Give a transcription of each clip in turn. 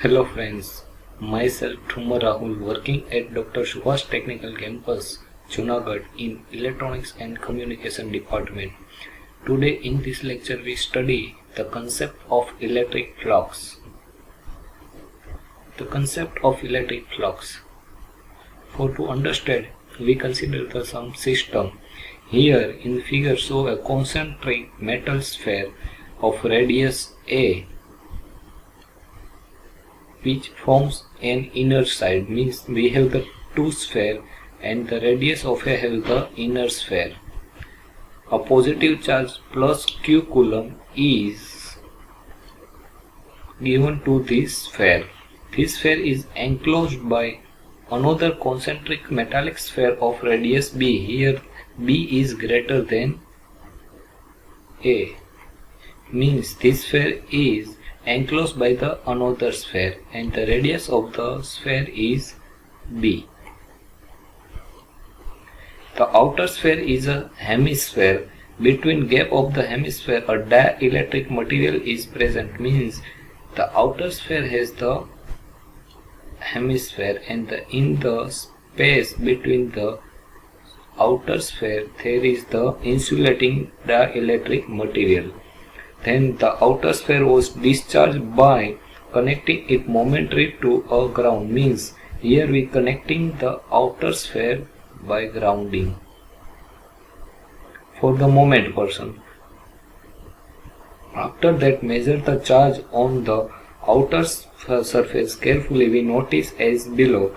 Hello friends, myself Thumar Rahul working at Dr. Subhash Technical Campus, Junagadh in Electronics and Communication Department. Today in this lecture we study the concept of electric flux. The concept of electric flux. For to understand, we consider some system. Here in figure show a concentric metal sphere of radius A, which forms an inner side, means we have the two sphere and the radius of A have the inner sphere. A positive charge plus q coulomb is given to this sphere. This sphere is enclosed by another concentric metallic sphere of radius B. Here B is greater than A, means this sphere is enclosed by the another sphere and the radius of the sphere is B. The outer sphere is a hemisphere. Between gap of the hemisphere a dielectric material is present, means the outer sphere has the hemisphere and in the space between the outer sphere there is the insulating dielectric material. Then the outer sphere was discharged by connecting it momentarily to a ground, means here we connecting the outer sphere by grounding. For the moment portion, after that measure the charge on the outer surface carefully. We notice as below.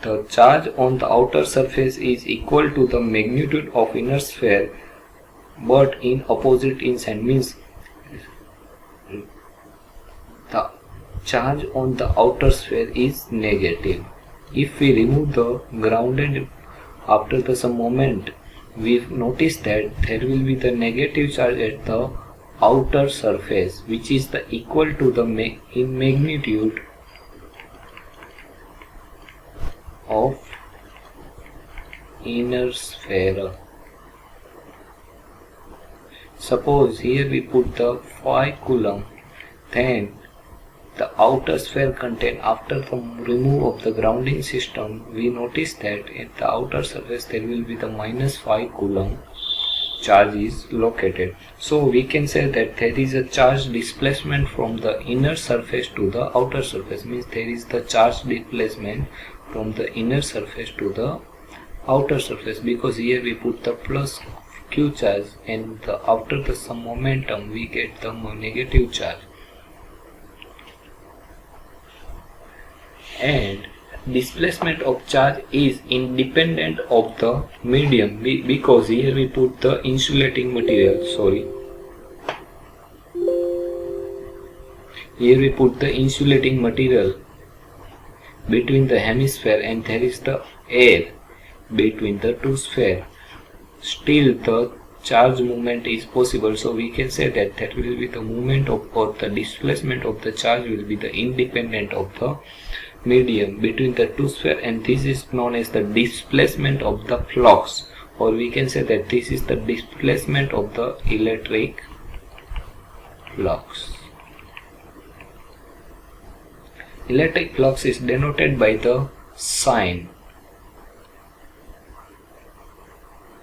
The charge on the outer surface is equal to the magnitude of inner sphere but in opposite inside, means the charge on the outer sphere is negative. If we remove the grounded after some moment, we notice that there will be the negative charge at the outer surface, which is the equal to the in magnitude of inner sphere. Suppose here we put the 5 coulomb, then the outer sphere contain, after the remove of the grounding system, we notice that at the outer surface there will be the minus 5 coulomb charge is located. So we can say that there is a charge displacement from the inner surface to the outer surface, means there is the charge displacement from the inner surface to the outer surface, because here we put the plus q charge and after some momentum we get the negative charge. And displacement of charge is independent of the medium, because here we put the insulating material, here we put the insulating material between the hemisphere and there is the air between the two spheres. Still the charge movement is possible, so we can say that that will be the movement of, or the displacement of the charge will be the independent of the medium between the two spheres, and this is known as the displacement of the flux, or we can say that this is the displacement of the electric flux. Electric flux is denoted by the sign.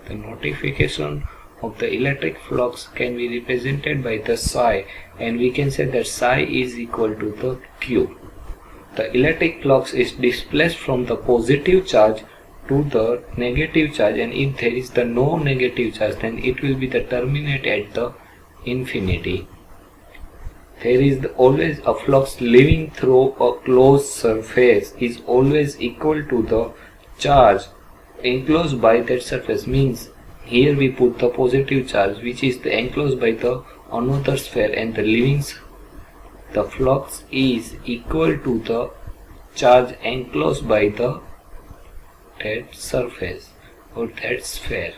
The notification of the electric flux can be represented by the psi, and we can say that psi is equal to the q. The electric flux is displaced from the positive charge to the negative charge, and if there is the no negative charge then it will be the terminate at the infinity. There is always a flux living through a closed surface is always equal to the charge enclosed by that surface, means here we put the positive charge which is enclosed by the another sphere, and the flux is equal to the charge enclosed by that surface or that sphere.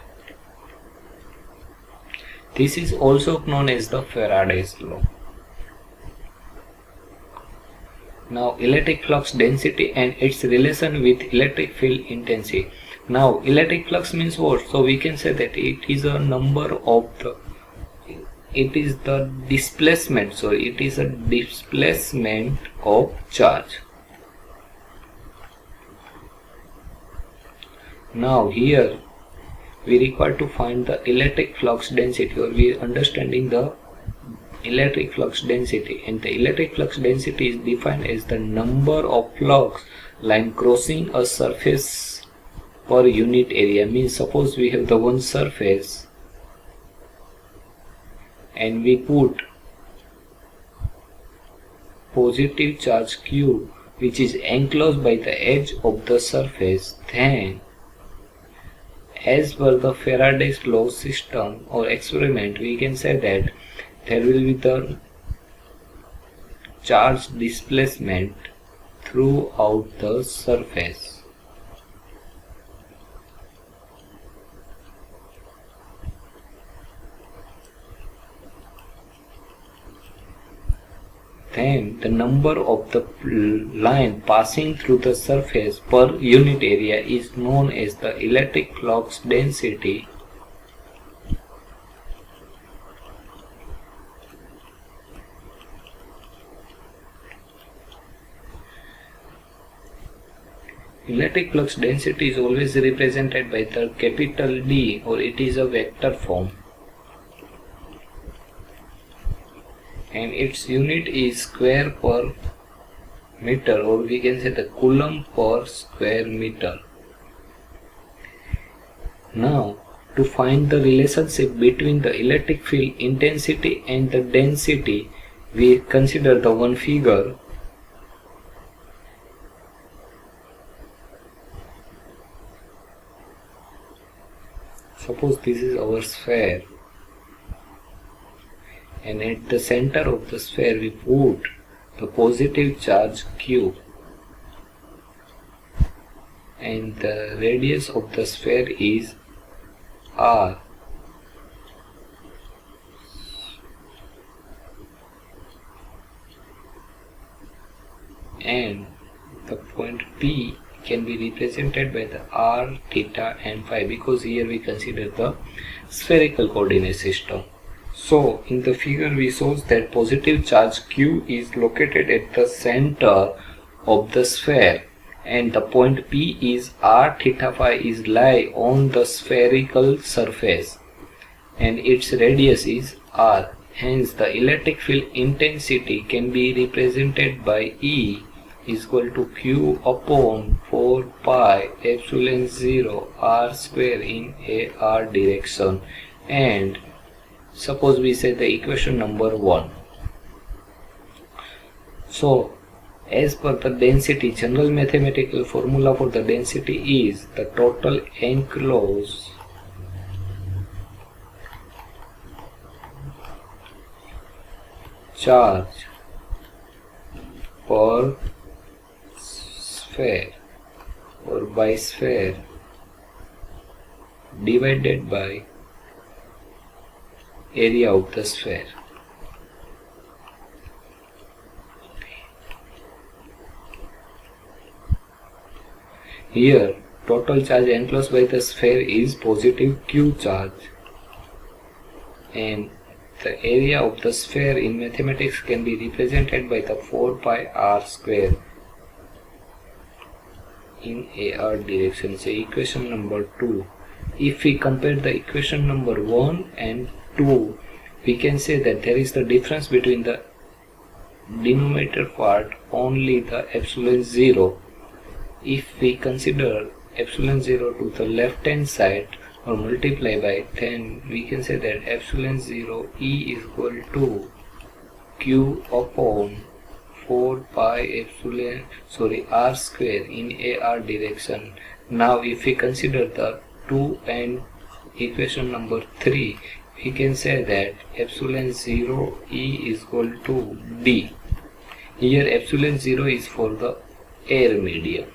This is also known as the Faraday's law. Now electric flux density and its relation with electric field intensity. Now electric flux means what? So we can say that it is a number of the it is the displacement, so it is a displacement of charge. Now here we require to find the electric flux density, or we are understanding the electric flux density, and the electric flux density is defined as the number of flux line crossing a surface per unit area. Means suppose we have the one surface and we put positive charge Q which is enclosed by the edge of the surface, then as per the Faraday's law system or experiment, we can say that there will be the charge displacement throughout the surface. Then the number of the line passing through the surface per unit area is known as the electric flux density. Electric flux density is always represented by the capital D, or it is a vector form, and its unit is square per meter, or we can say the coulomb per square meter. Now to find the relationship between the electric field intensity and the density, we consider the one figure. Suppose this is our sphere, and at the center of the sphere we put the positive charge Q, and the radius of the sphere is R. And the point P can be represented by the R, theta and phi, because here we consider the spherical coordinate system. So in the figure we show that positive charge Q is located at the center of the sphere, and the point P is R, theta, phi is lie on the spherical surface, and its radius is R. Hence the electric field intensity can be represented by E is equal to Q upon 4 pi epsilon 0 R square in AR direction. And suppose we say the equation number 1. So as per the density, general mathematical formula for the density is the total enclosed charge per sphere or by sphere divided by area of the sphere. Here total charge enclosed by the sphere is positive Q charge, and the area of the sphere in mathematics can be represented by the 4 pi R square in AR direction. So equation number 2. If we compare the equation number 1 and 2, we can say that there is the difference between the denominator part only the epsilon 0. If we consider epsilon 0 to the left hand side or multiply by, then we can say that epsilon 0 E is equal to Q upon 4 pi epsilon R square in AR direction. Now if we consider the 2 and equation number 3, we can say that epsilon 0 E is equal to D. Here epsilon 0 is for the air medium.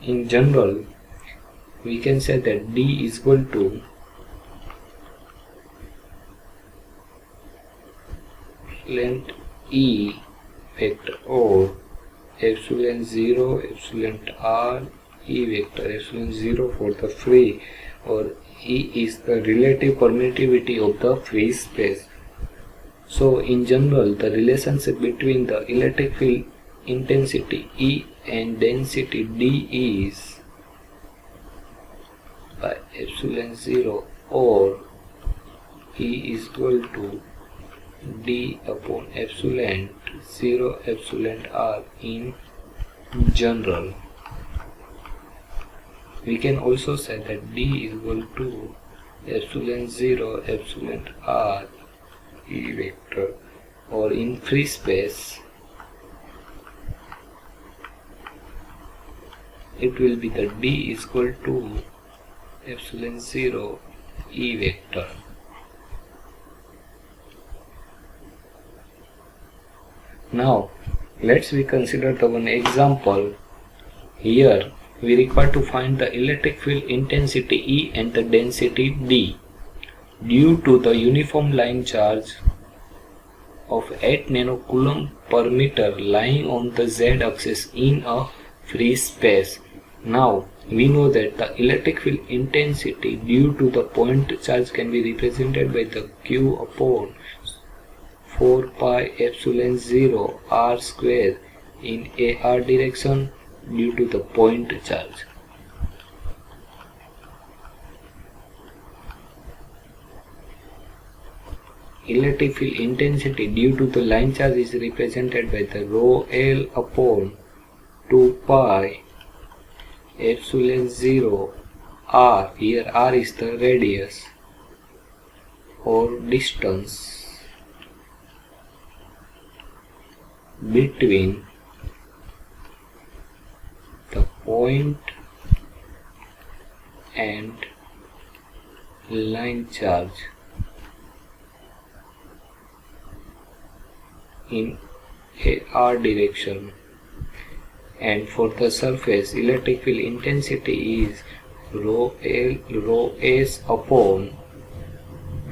In general, we can say that D is equal to length E vector, or epsilon 0 epsilon R E vector, epsilon 0 for the free or E is the relative permittivity of the free space. So in general, the relationship between the electric field intensity E and density D is by epsilon 0, or E is equal to D upon epsilon 0 epsilon R in general. We can also say that D is equal to epsilon 0 epsilon R E vector, or in free space it will be the D is equal to epsilon 0 E vector. Now let's we consider the one example. Here we require to find the electric field intensity E and the density D due to the uniform line charge of 8 nanocoulomb per meter lying on the z-axis in a free space. Now we know that the electric field intensity due to the point charge can be represented by the Q upon 4 pi epsilon 0 R square in AR direction due to the point charge. Electric field intensity due to the line charge is represented by the rho L upon 2 pi epsilon 0 R. Here R is the radius or distance between the point and line charge in AR direction, and for the surface electric field intensity is rho L rho S upon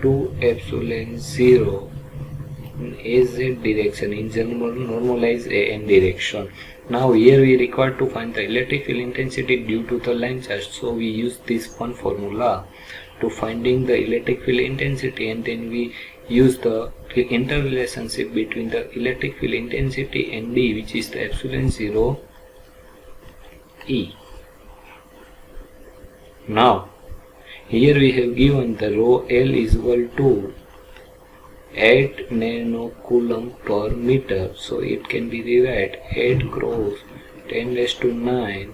2 epsilon 0 in AZ direction, in general normalized AN direction. Now here we require to find the electric field intensity due to the line charge, so we use this one formula to finding the electric field intensity, and then we use the interrelationship between the electric field intensity and D, which is the epsilon 0 E. Now here we have given the rho L is equal to 8 nanocoulomb per meter, so it can be rewrite 8 cross 10 raised to 9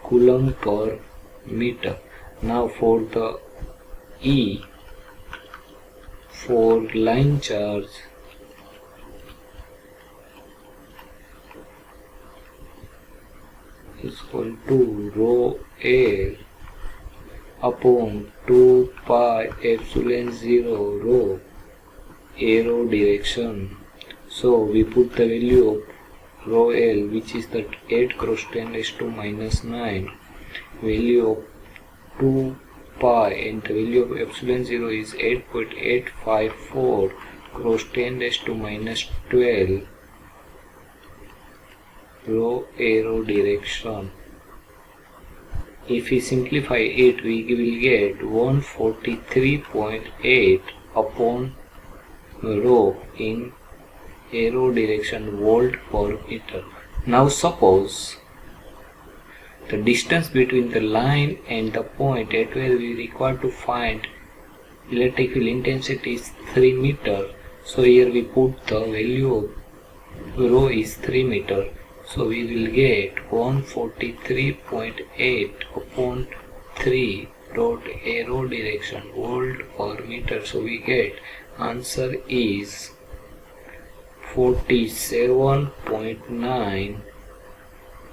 coulomb per meter. Now for the E, for line charge is equal to rho L upon 2 pi epsilon 0 rho arrow direction. So we put the value of rho L, which is the 8 cross 10 raised to minus 9, value of 2 pi, and the value of epsilon 0 is 8.854 cross 10 raised to minus 12 rho arrow direction. If we simplify it, we will get 143.8 upon rho in arrow direction volt per meter. Now suppose the distance between the line and the point at where we require to find electric field intensity is 3 meter. So here we put the value of rho is 3 meter. So we will get 143.8 upon 3 dot arrow direction volt per meter. So we get answer is 47.9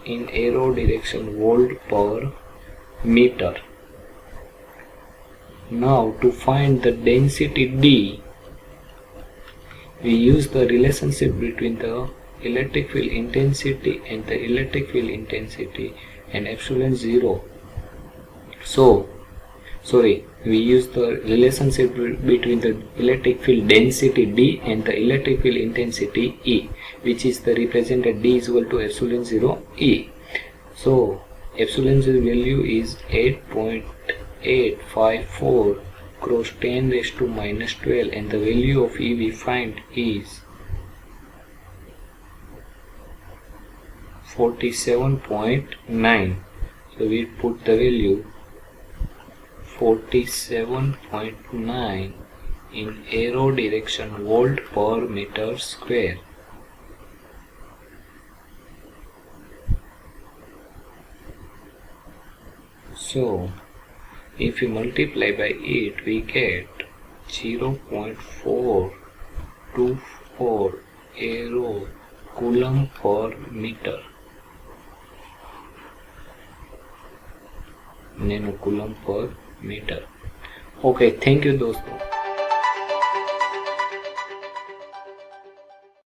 in arrow direction volt per meter. Now to find the density D, we use the relationship between the electric field intensity and the electric field intensity and epsilon 0. We use the relationship between the electric field density D and the electric field intensity E, which is the represented D is equal to epsilon 0 E. So epsilon 0 value is 8.854 854 cross 10 raised to minus 12, and the value of E we find is 47.9. So we put the value 47.9 in arrow direction volt per meter square. So if we multiply by it, we get 0.424 arrow coulomb per meter, nano coulomb per meter. Okay, thank you दोस्तों.